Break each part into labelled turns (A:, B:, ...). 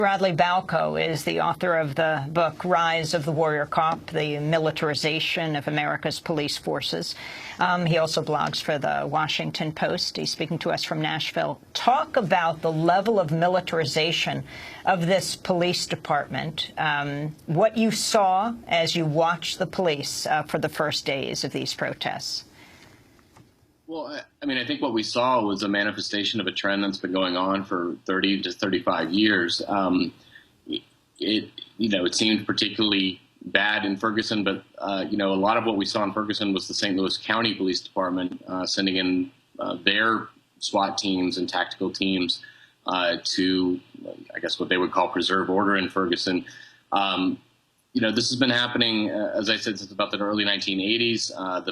A: Bradley Balco is the author of the book Rise of the Warrior Cop, the Militarization of America's Police Forces. He also blogs for the Washington Post. He's speaking to us from Nashville. Talk about the level of militarization of this police department, what you saw as you watched the police for the first days of these protests.
B: Well, I mean, I think what we saw was a manifestation of a trend that's been going on for 30 to 35 years. It seemed particularly bad in Ferguson, but, a lot of what we saw in Ferguson was the St. Louis County Police Department sending in their SWAT teams and tactical teams to, I guess, what they would call preserve order in Ferguson. This has been happening, as I said, since about the early 1980s.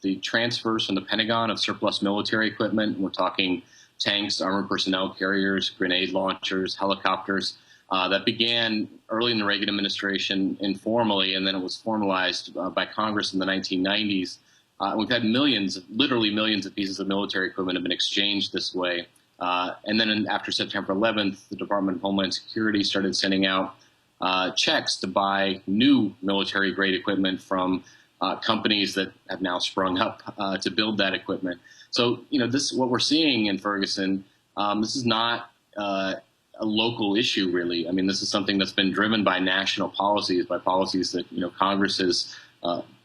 B: The transfers from the Pentagon of surplus military equipment, we're talking tanks, armored personnel carriers, grenade launchers, helicopters, that began early in the Reagan administration informally, and then it was formalized by Congress in the 1990s. We've had literally millions of pieces of military equipment have been exchanged this way. And then after September 11th, the Department of Homeland Security started sending out checks to buy new military-grade equipment from companies that have now sprung up to build that equipment. So, what we're seeing in Ferguson, this is not a local issue, really. I mean, this is something that's been driven by national policies, by policies that, Congress has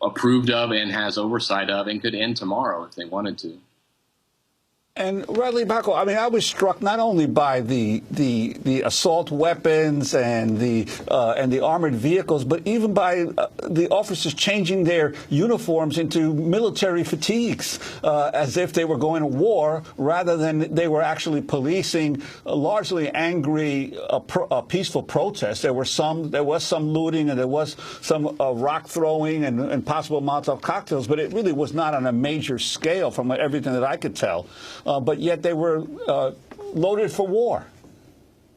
B: approved of and has oversight of and could end tomorrow if they wanted to.
C: And Bradley Balco, I mean, I was struck not only by the assault weapons and the armored vehicles, but even by the officers changing their uniforms into military fatigues, as if they were going to war, rather than they were actually policing largely angry, peaceful protests. There was some looting, and there was some rock throwing and possible Molotov cocktails, but it really was not on a major scale, from everything that I could tell. But yet they were loaded for war.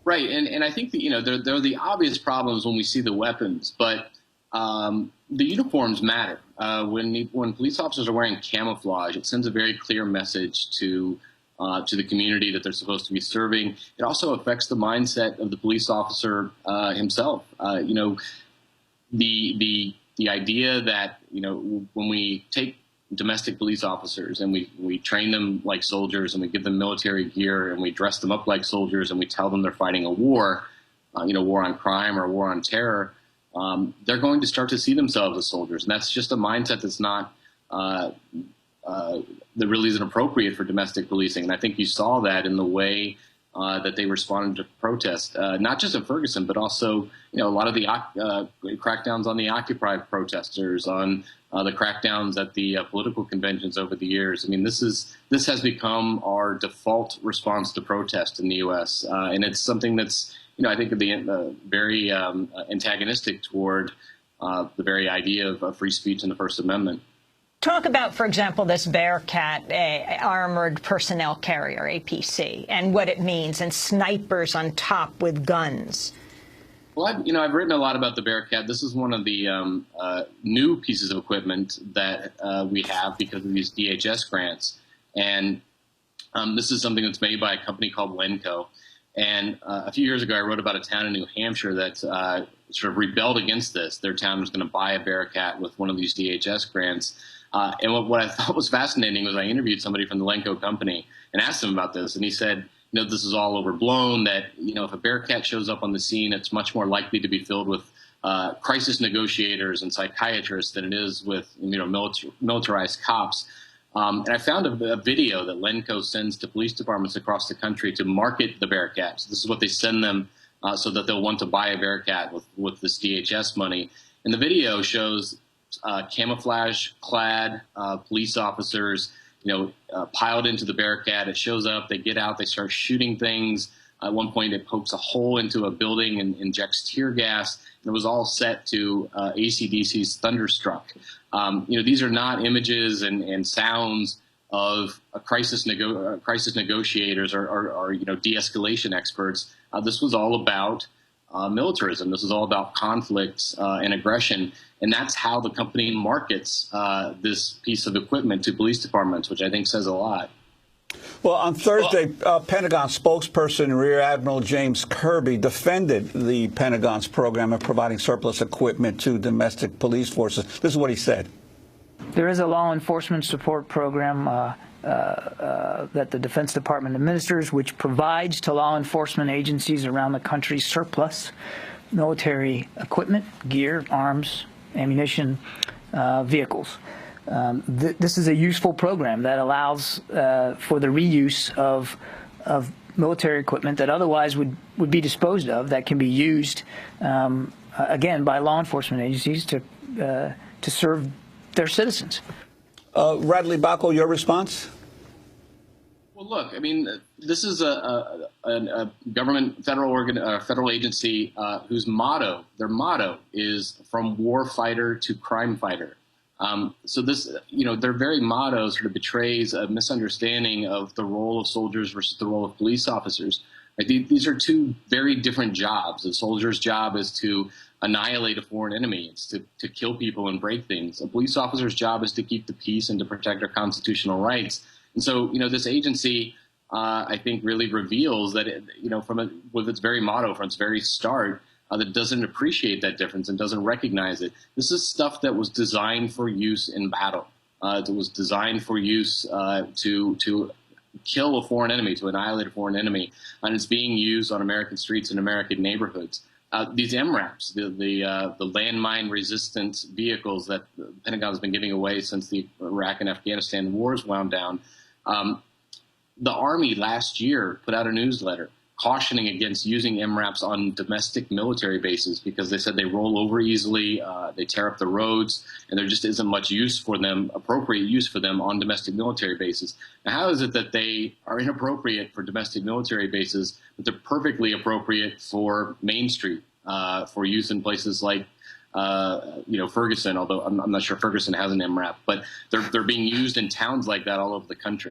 B: Right, and I think that, there are the obvious problems when we see the weapons, but the uniforms matter. When police officers are wearing camouflage, it sends a very clear message to the community that they're supposed to be serving. It also affects the mindset of the police officer himself. The idea that when we take domestic police officers and we train them like soldiers and we give them military gear and we dress them up like soldiers and we tell them they're fighting a war, war on crime or war on terror, they're going to start to see themselves as soldiers. And that's just a mindset that's not, that really isn't appropriate for domestic policing. And I think you saw that in the way that they responded to protests, not just in Ferguson, but also, a lot of the crackdowns on the Occupy protesters, on the crackdowns at the political conventions over the years. I mean, this has become our default response to protest in the U.S., and it's something that's, I think, very antagonistic toward the very idea of free speech and the First Amendment.
A: Talk about, for example, this Bearcat armored personnel carrier, APC, and what it means, and snipers on top with guns.
B: Well, I've written a lot about the Bearcat. This is one of the new pieces of equipment that we have because of these DHS grants. And this is something that's made by a company called Lenco. And a few years ago, I wrote about a town in New Hampshire that sort of rebelled against this. Their town was going to buy a Bearcat with one of these DHS grants. And what I thought was fascinating was I interviewed somebody from the Lenco company and asked him about this. And he said, this is all overblown, that, if a Bearcat shows up on the scene, it's much more likely to be filled with crisis negotiators and psychiatrists than it is with, militarized cops. And I found a video that Lenco sends to police departments across the country to market the Bearcats. This is what they send them so that they'll want to buy a Bearcat with this DHS money. And the video shows camouflage-clad police officers, piled into the Bearcat. It shows up, they get out, they start shooting things. At one point, it pokes a hole into a building and injects tear gas. And it was all set to AC/DC's Thunderstruck. These are not images and sounds of crisis negotiators or de-escalation experts. This was all about militarism. This is all about conflicts and aggression. And that's how the company markets this piece of equipment to police departments, which I think says a lot.
C: Well, on Thursday, Pentagon spokesperson Rear Admiral James Kirby defended the Pentagon's program of providing surplus equipment to domestic police forces. This is what he said.
D: There is a law enforcement support program that the Defense Department administers, which provides to law enforcement agencies around the country surplus military equipment, gear, arms, ammunition, vehicles. This is a useful program that allows for the reuse of military equipment that otherwise would be disposed of, that can be used, again, by law enforcement agencies to serve their citizens.
C: Radley Bacco, your response?
B: Well, look, I mean, this is a government, federal agency whose their motto is from war fighter to crime fighter. So this, their very motto sort of betrays a misunderstanding of the role of soldiers versus the role of police officers. Right? These are two very different jobs. A soldier's job is to annihilate a foreign enemy. It's to kill people and break things. A police officer's job is to keep the peace and to protect our constitutional rights. And so, this agency, I think, really reveals that, with its very motto, from its very start, that doesn't appreciate that difference and doesn't recognize it. This is stuff that was designed for use in battle. It was designed for use to kill a foreign enemy, to annihilate a foreign enemy, and it's being used on American streets and American neighborhoods. These MRAPs, the landmine-resistant vehicles that the Pentagon has been giving away since the Iraq and Afghanistan wars wound down, the Army last year put out a newsletter cautioning against using MRAPs on domestic military bases because they said they roll over easily, they tear up the roads, and there just isn't much use for them, appropriate use for them on domestic military bases. Now, how is it that they are inappropriate for domestic military bases, but they're perfectly appropriate for Main Street, for use in places like Ferguson, although I'm not sure Ferguson has an MRAP, but they're being used in towns like that all over the country.